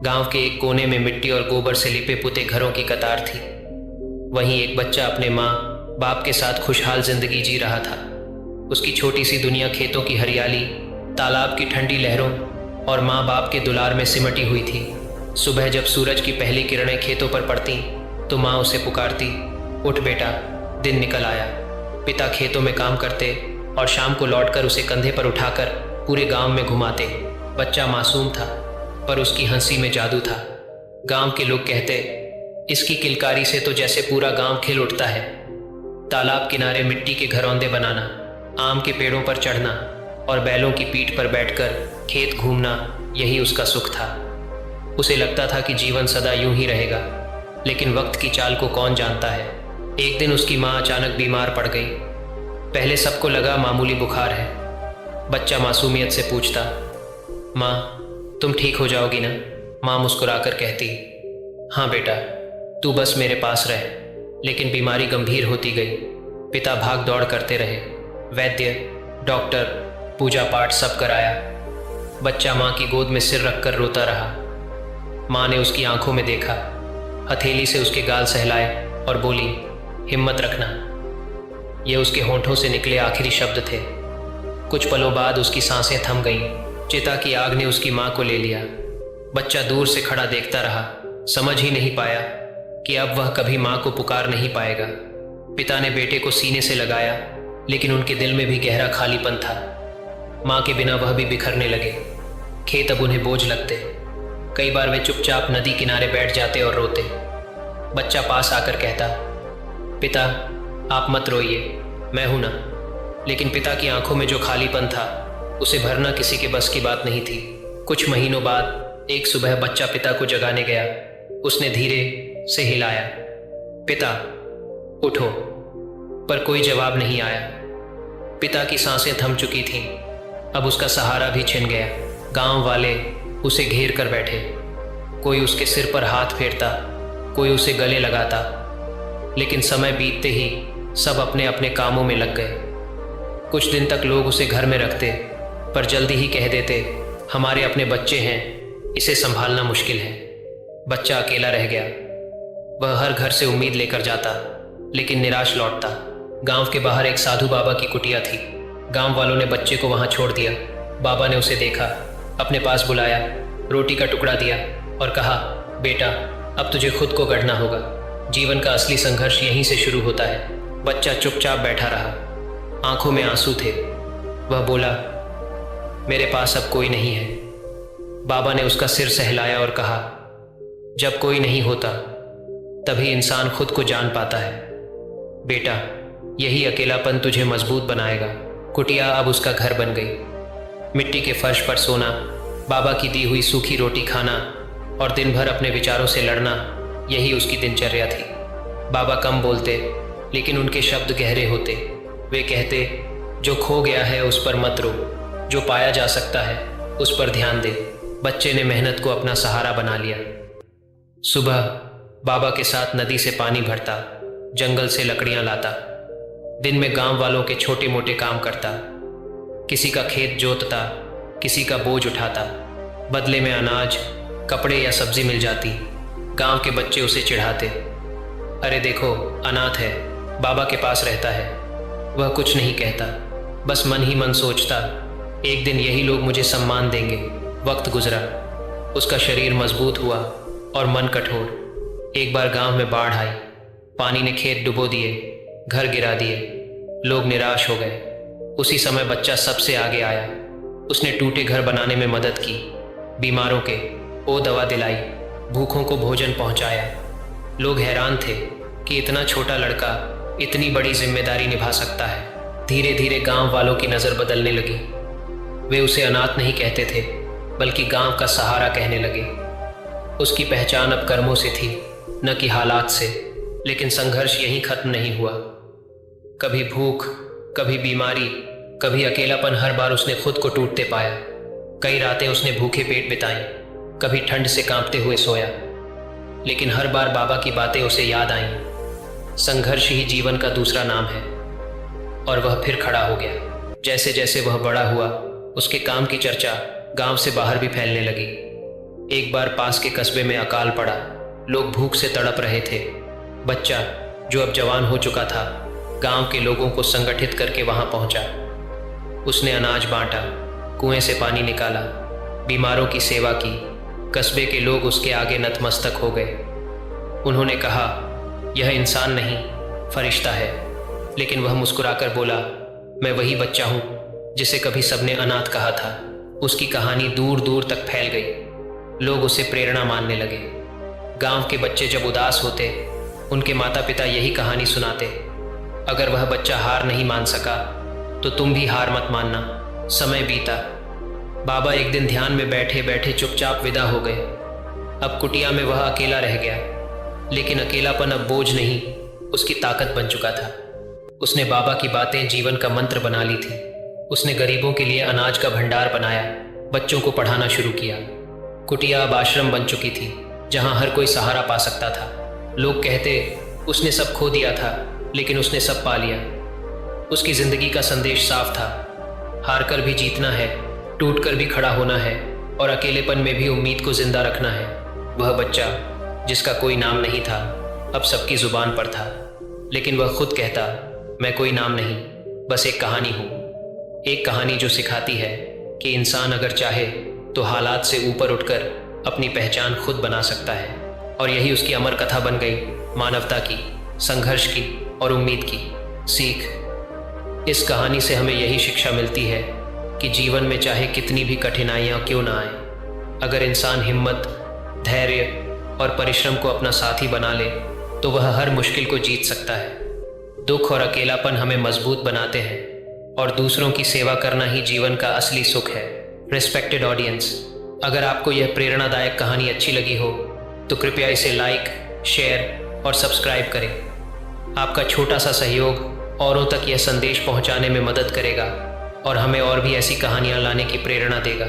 गांव के एक कोने में मिट्टी और गोबर से लिपे पुते घरों की कतार थी। वहीं एक बच्चा अपने माँ बाप के साथ खुशहाल जिंदगी जी रहा था। उसकी छोटी सी दुनिया खेतों की हरियाली, तालाब की ठंडी लहरों और माँ बाप के दुलार में सिमटी हुई थी। सुबह जब सूरज की पहली किरणें खेतों पर पड़ती तो माँ उसे पुकारती, उठ बेटा, दिन निकल आया। पिता खेतों में काम करते और शाम को लौटकर उसे कंधे पर उठाकर पूरे गांव में घुमाते। बच्चा मासूम था, पर उसकी हंसी में जादू था। गांव के लोग कहते, इसकी किलकारी से तो जैसे पूरा गांव खिल उठता है। तालाब किनारे मिट्टी के घरौंदे बनाना, आम के पेड़ों पर चढ़ना और बैलों की पीठ पर बैठकर खेत घूमना, यही उसका सुख था। उसे लगता था कि जीवन सदा यूं ही रहेगा, लेकिन वक्त की चाल को कौन जानता है। एक दिन उसकी माँ अचानक बीमार पड़ गई। पहले सबको लगा मामूली बुखार है। बच्चा मासूमियत से पूछता, माँ तुम ठीक हो जाओगी ना? माँ मुस्कुराकर कहती, हाँ बेटा, तू बस मेरे पास रह। लेकिन बीमारी गंभीर होती गई। पिता भाग दौड़ करते रहे, वैद्य, डॉक्टर, पूजा पाठ सब कराया। बच्चा माँ की गोद में सिर रखकर रोता रहा। माँ ने उसकी आंखों में देखा, हथेली से उसके गाल सहलाए और बोली, हिम्मत रखना। ये उसके होंठों से निकले आखिरी शब्द थे। कुछ पलों बाद उसकी सांसें थम गईं। चिता की आग ने उसकी माँ को ले लिया। बच्चा दूर से खड़ा देखता रहा, समझ ही नहीं पाया कि अब वह कभी माँ को पुकार नहीं पाएगा। पिता ने बेटे को सीने से लगाया, लेकिन उनके दिल में भी गहरा खालीपन था। माँ के बिना वह भी बिखरने लगे। खेत अब उन्हें बोझ लगते। कई बार वे चुपचाप नदी किनारे बैठ जाते और रोते। बच्चा पास आकर कहता, पिता आप मत रोइए, मैं हूं ना। लेकिन पिता की आंखों में जो खालीपन था, उसे भरना किसी के बस की बात नहीं थी। कुछ महीनों बाद एक सुबह बच्चा पिता को जगाने गया। उसने धीरे से हिलाया, पिता उठो, पर कोई जवाब नहीं आया। पिता की सांसें थम चुकी थीं। अब उसका सहारा भी छिन गया। गांव वाले उसे घेर कर बैठे। कोई उसके सिर पर हाथ फेरता, कोई उसे गले लगाता। लेकिन समय बीतते ही सब अपने अपने कामों में लग गए। कुछ दिन तक लोग उसे घर में रखते, पर जल्दी ही कह देते, हमारे अपने बच्चे हैं, इसे संभालना मुश्किल है। बच्चा अकेला रह गया। वह हर घर से उम्मीद लेकर जाता, लेकिन निराश लौटता। गांव के बाहर एक साधु बाबा की कुटिया थी। गांव वालों ने बच्चे को वहां छोड़ दिया। बाबा ने उसे देखा, अपने पास बुलाया, रोटी का टुकड़ा दिया और कहा, बेटा अब तुझे खुद को गढ़ना होगा। जीवन का असली संघर्ष यहीं से शुरू होता है। बच्चा चुपचाप बैठा रहा, आंखों में आंसू थे। वह बोला, मेरे पास अब कोई नहीं है। बाबा ने उसका सिर सहलाया और कहा, जब कोई नहीं होता तभी इंसान खुद को जान पाता है। बेटा, यही अकेलापन तुझे मजबूत बनाएगा। कुटिया अब उसका घर बन गई। मिट्टी के फर्श पर सोना, बाबा की दी हुई सूखी रोटी खाना और दिन भर अपने विचारों से लड़ना, यही उसकी दिनचर्या थी। बाबा कम बोलते, लेकिन उनके शब्द गहरे होते। वे कहते, जो खो गया है उस पर मत रो, जो पाया जा सकता है उस पर ध्यान दे। बच्चे ने मेहनत को अपना सहारा बना लिया। सुबह बाबा के साथ नदी से पानी भरता, जंगल से लकड़ियां लाता, दिन में गांव वालों के छोटे मोटे काम करता। किसी का खेत जोतता, किसी का बोझ उठाता। बदले में अनाज, कपड़े या सब्जी मिल जाती। गांव के बच्चे उसे चिढ़ाते, अरे देखो अनाथ है, बाबा के पास रहता है। वह कुछ नहीं कहता, बस मन ही मन सोचता, एक दिन यही लोग मुझे सम्मान देंगे। वक्त गुजरा, उसका शरीर मजबूत हुआ और मन कठोर। एक बार गांव में बाढ़ आई। पानी ने खेत डुबो दिए, घर गिरा दिए। लोग निराश हो गए। उसी समय बच्चा सबसे आगे आया। उसने टूटे घर बनाने में मदद की, बीमारों के ओ दवा दिलाई, भूखों को भोजन पहुंचाया। लोग हैरान थे कि इतना छोटा लड़का इतनी बड़ी जिम्मेदारी निभा सकता है। धीरे धीरे गांव वालों की नज़र बदलने लगी। वे उसे अनाथ नहीं कहते थे, बल्कि गांव का सहारा कहने लगे। उसकी पहचान अब कर्मों से थी, न कि हालात से। लेकिन संघर्ष यहीं खत्म नहीं हुआ। कभी भूख, कभी बीमारी, कभी अकेलापन, हर बार उसने खुद को टूटते पाया। कई रातें उसने भूखे पेट बिताई, कभी ठंड से कांपते हुए सोया। लेकिन हर बार बाबा की बातें उसे याद आईं। संघर्ष ही जीवन का दूसरा नाम है। और वह फिर खड़ा हो गया। जैसे जैसे वह बड़ा हुआ, उसके काम की चर्चा गांव से बाहर भी फैलने लगी। एक बार पास के कस्बे में अकाल पड़ा। लोग भूख से तड़प रहे थे। बच्चा, जो अब जवान हो चुका था, गांव के लोगों को संगठित करके वहां पहुंचा। उसने अनाज बांटा, कुएं से पानी निकाला, बीमारों की सेवा की। कस्बे के लोग उसके आगे नतमस्तक हो गए। उन्होंने कहा, यह इंसान नहीं, फरिश्ता है। लेकिन वह मुस्कुराकर बोला, मैं वही बच्चा हूँ जिसे कभी सबने अनाथ कहा था। उसकी कहानी दूर दूर तक फैल गई। लोग उसे प्रेरणा मानने लगे। गांव के बच्चे जब उदास होते, उनके माता पिता यही कहानी सुनाते, अगर वह बच्चा हार नहीं मान सका तो तुम भी हार मत मानना। समय बीता। बाबा एक दिन ध्यान में बैठे बैठे चुपचाप विदा हो गए। अब कुटिया में वह अकेला रह गया, लेकिन अकेलापन अब बोझ नहीं, उसकी ताकत बन चुका था। उसने बाबा की बातें जीवन का मंत्र बना ली थी। उसने गरीबों के लिए अनाज का भंडार बनाया, बच्चों को पढ़ाना शुरू किया। कुटिया अब आश्रम बन चुकी थी, जहां हर कोई सहारा पा सकता था। लोग कहते, उसने सब खो दिया था, लेकिन उसने सब पा लिया। उसकी जिंदगी का संदेश साफ था, हार कर भी जीतना है, टूट कर भी खड़ा होना है, और अकेलेपन में भी उम्मीद को जिंदा रखना है। वह बच्चा, जिसका कोई नाम नहीं था, अब सबकी जुबान पर था। लेकिन वह खुद कहता, मैं कोई नाम नहीं, बस एक कहानी हूँ। एक कहानी जो सिखाती है कि इंसान अगर चाहे तो हालात से ऊपर उठकर अपनी पहचान खुद बना सकता है। और यही उसकी अमर कथा बन गई, मानवता की, संघर्ष की और उम्मीद की सीख। इस कहानी से हमें यही शिक्षा मिलती है कि जीवन में चाहे कितनी भी कठिनाइयाँ क्यों ना आए, अगर इंसान हिम्मत, धैर्य और परिश्रम को अपना साथी बना ले तो वह हर मुश्किल को जीत सकता है। दुख और अकेलापन हमें मजबूत बनाते हैं, और दूसरों की सेवा करना ही जीवन का असली सुख है। रिस्पेक्टेड ऑडियंस, अगर आपको यह प्रेरणादायक कहानी अच्छी लगी हो तो कृपया इसे लाइक, शेयर और सब्सक्राइब करें। आपका छोटा सा सहयोग औरों तक यह संदेश पहुंचाने में मदद करेगा और हमें और भी ऐसी कहानियां लाने की प्रेरणा देगा।